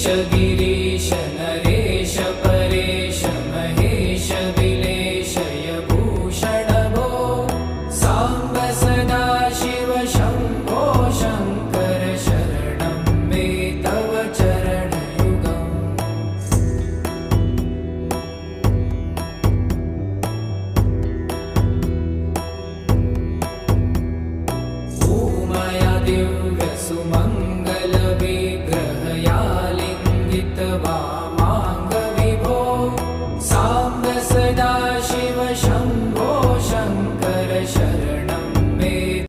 गिरीश नरेश परेश महेश विलेशय भूषण भो साम्ब सदा शिव शम्भो शङ्कर शरणं मे तव चरणयुगम् ॐ मया दिव्य सुमङ्गल